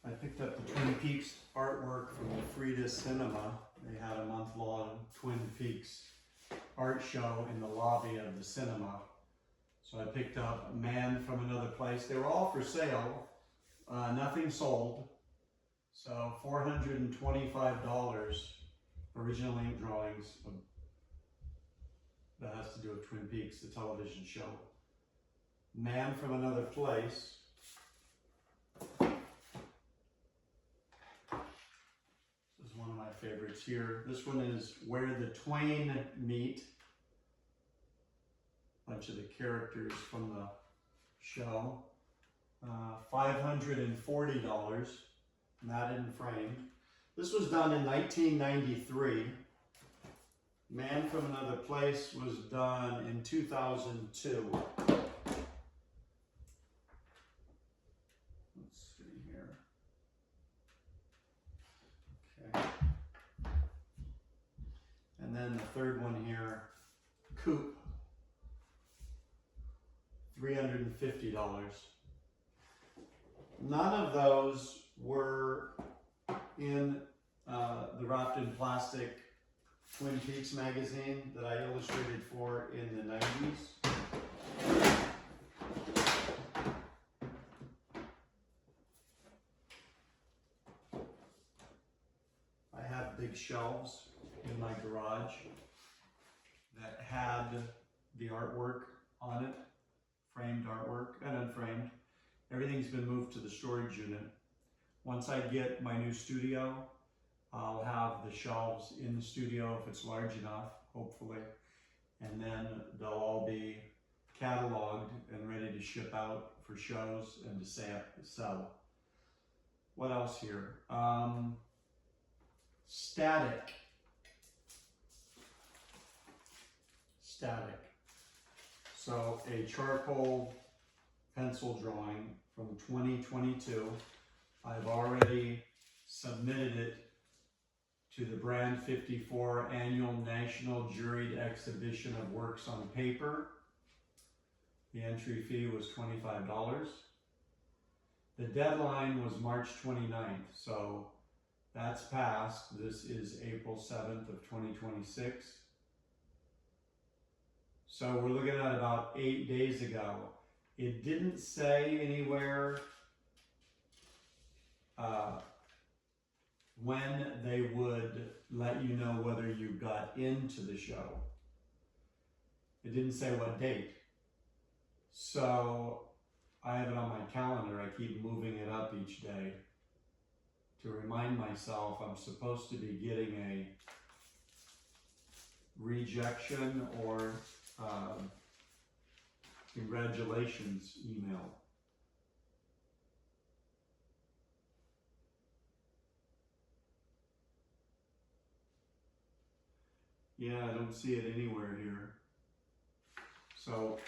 I picked up the Twin Peaks artwork from the Frida Cinema. They had a month-long Twin Peaks art show in the lobby of the cinema. So I picked up Man from Another Place. They were all for sale, nothing sold. So $425 original ink drawings that has to do with Twin Peaks, the television show. Man from Another Place. This is one of my favorites here. This one is Where the Twain Meet. A bunch of the characters from the show. $540, matted and framed. This was done in 1993. Man from Another Place was done in 2002. Let's see here. Okay. And then the third one here, Coop. $350. None of those were in the Wrapped in Plastic Twin Peaks magazine that I illustrated for in the 90s. I have big shelves in my garage that had the artwork on it, framed artwork and unframed. Everything's been moved to the storage unit. Once I get my new studio, I'll have the shelves in the studio if it's large enough, hopefully. And then they'll all be cataloged and ready to ship out for shows and to sell. What else here? Static. So a charcoal pencil drawing from 2022. I've already submitted it to the Brand 54 Annual National Juried Exhibition of Works on Paper. The entry fee was $25. The deadline was March 29th, so that's passed. This is April 7th of 2026. So we're looking at about 8 days ago. It didn't say anywhere when they would let you know whether you got into the show. It didn't say what date. So I have it on my calendar. I keep moving it up each day to remind myself I'm supposed to be getting a rejection or congratulations email. Yeah, I don't see it anywhere here. So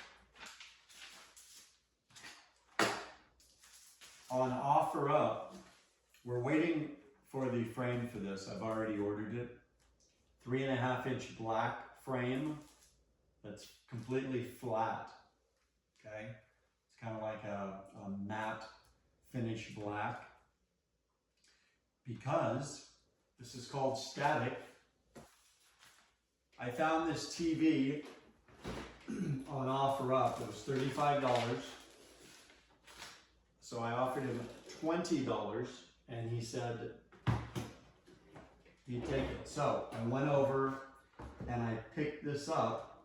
on OfferUp, we're waiting for the frame for this. I've already ordered it. 3.5-inch black frame that's completely flat. Okay, it's kind of like a matte finish black. Because this is called static, I found this TV on OfferUp. It was $35. So I offered him $20 and he said he'd take it. So I went over and I picked this up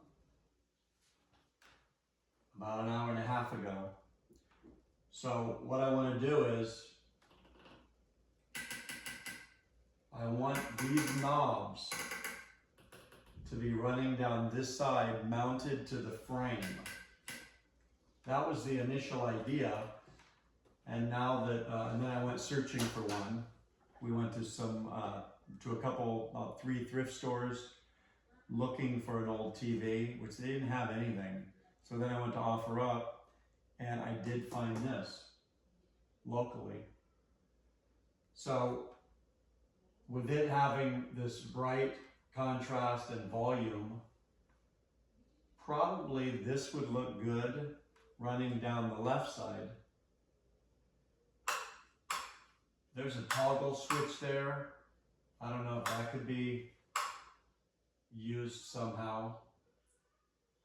about an hour and a half ago. So what I want to do is I want these knobs to be running down this side, mounted to the frame. That was the initial idea, and now that, and then I went searching for one. We went to to a couple, about 3 thrift stores, looking for an old TV, which they didn't have anything. So then I went to OfferUp, and I did find this locally. So with it having this bright contrast and volume, probably this would look good running down the left side. There's a toggle switch there. I don't know if that could be used somehow.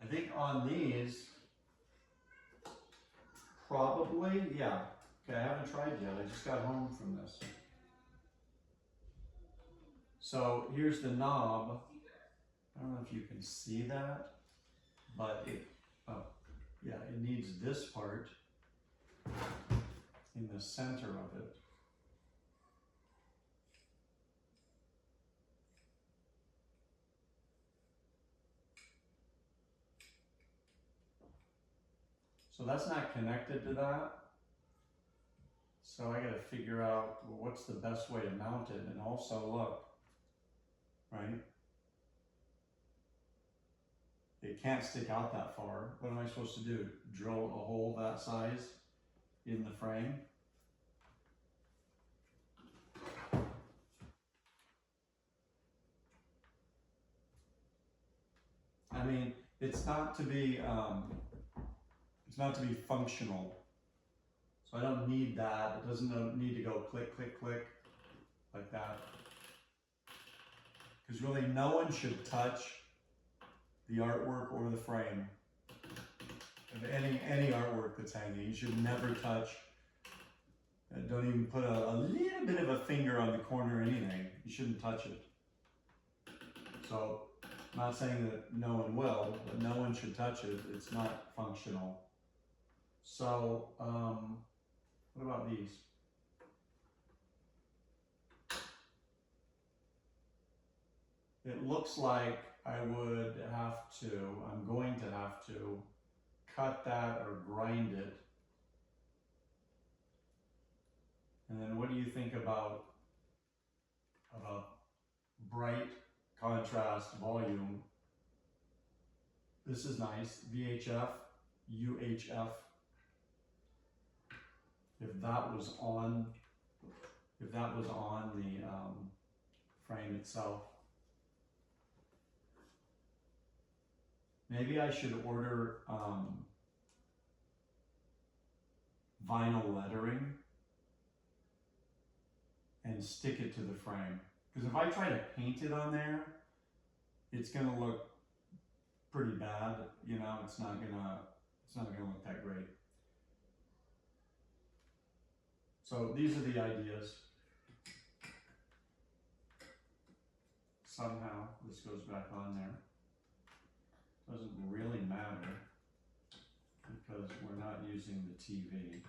I think on these, probably, yeah. Okay, I haven't tried yet. I just got home from this. So here's the knob. I don't know if you can see that, but it needs this part in the center of it. So that's not connected to that. So I gotta figure out, well, what's the best way to mount it. And also look, right? It can't stick out that far. What am I supposed to do? Drill a hole that size in the frame? I mean, it's not to be functional. So I don't need that. It doesn't need to go click, click, click like that. Because really no one should touch the artwork or the frame of any artwork that's hanging. You should never touch. Don't even put a little bit of a finger on the corner or anything. You shouldn't touch it. So I'm not saying that no one will, but no one should touch it. It's not functional. So what about these? It looks like I'm going to have to cut that or grind it. And then what do you think about bright contrast volume? This is nice, VHF, UHF. If that was on the frame itself. Maybe I should order vinyl lettering and stick it to the frame. Because if I try to paint it on there, it's gonna look pretty bad. You know, it's not gonna look that great. So these are the ideas. Somehow this goes back on there. Doesn't really matter because we're not using the TV.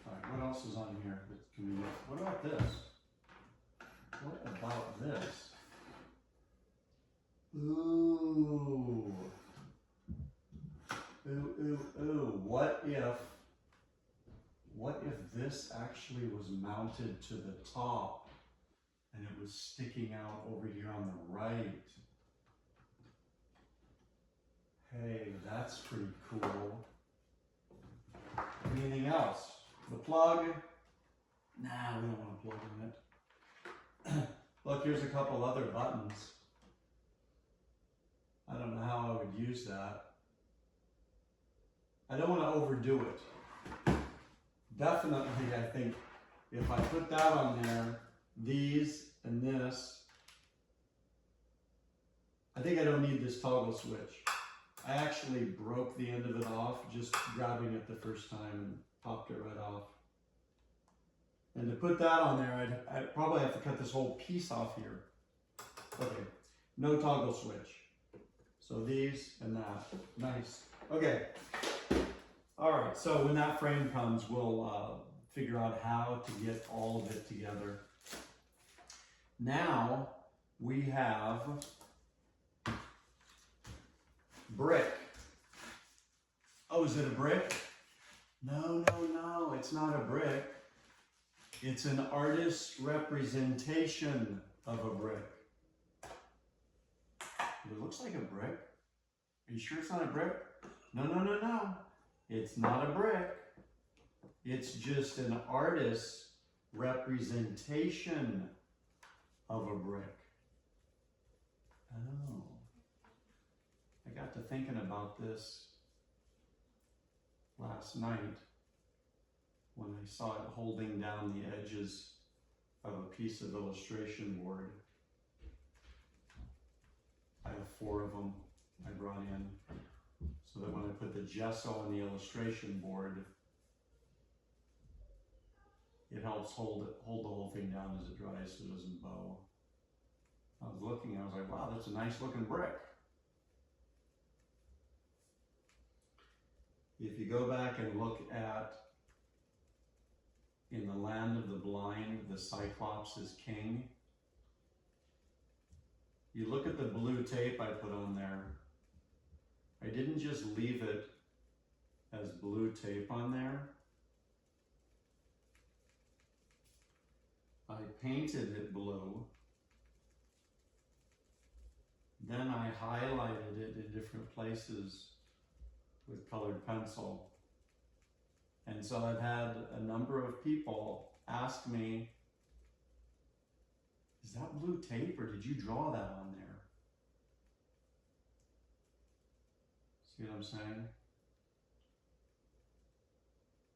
All right, what else is on here that can be used? What about this? What about this? Ooh. Ooh, ooh, ooh. What if this actually was mounted to the top and it was sticking out over here on the right? Hey, that's pretty cool. Anything else? The plug? Nah, we don't want a plug in it. Look, here's a couple other buttons. I don't know how I would use that. I don't want to overdo it. Definitely, I think if I put that on there, these and this, I think I don't need this toggle switch. I actually broke the end of it off just grabbing it the first time and popped it right off. And to put that on there, I'd probably have to cut this whole piece off here. Okay, no toggle switch. So these and that, nice. Okay, all right, so when that frame comes, we'll figure out how to get all of it together. Now we have brick. Oh, is it a brick? No, no, no, it's not a brick. It's an artist's representation of a brick. It looks like a brick. Are you sure it's not a brick? No, no, no, no. It's not a brick. It's just an artist's representation of a brick. Oh. got to thinking about this last night when I saw it holding down the edges of a piece of illustration board. I have 4 of them I brought in so that when I put the gesso on the illustration board, it helps hold the whole thing down as it dries so it doesn't bow. I was looking, I was like, wow, that's a nice looking brick. If you go back and look at In the Land of the Blind, the Cyclops is king. You look at the blue tape I put on there. I didn't just leave it as blue tape on there. I painted it blue. Then I highlighted it in different places with colored pencil. And so I've had a number of people ask me, is that blue tape or did you draw that on there? See what I'm saying?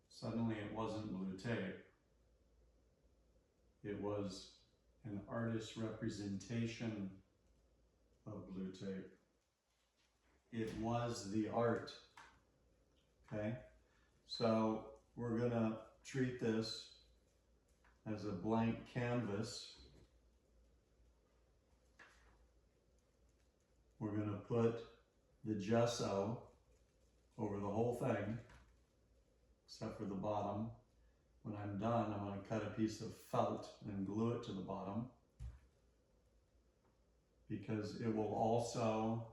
Suddenly it wasn't blue tape. It was an artist's representation of blue tape. It was the art, okay? So we're gonna treat this as a blank canvas. We're gonna put the gesso over the whole thing, except for the bottom. When I'm done, I'm gonna cut a piece of felt and glue it to the bottom, because it will also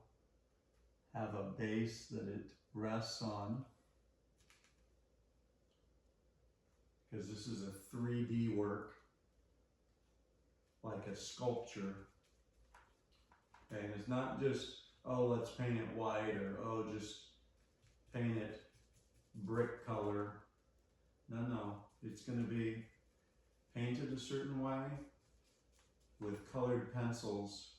have a base that it rests on, because this is a 3D work, like a sculpture. And it's not just, oh, let's paint it white, or oh, just paint it brick color. No, it's going to be painted a certain way with colored pencils.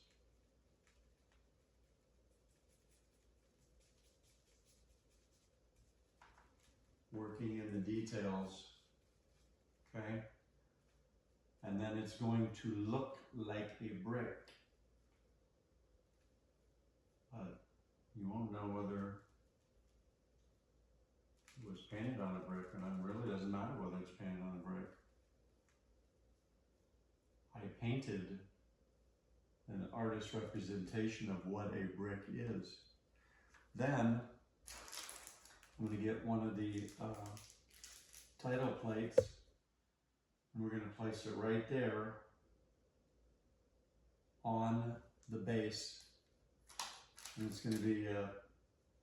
Working in the details, okay? And then it's going to look like a brick. But you won't know whether it was painted on a brick or not. It really doesn't matter whether it's painted on a brick. I painted an artist's representation of what a brick is. Then I'm going to get one of the title plates, and we're going to place it right there on the base. And it's going to be a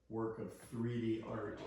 work of 3D art.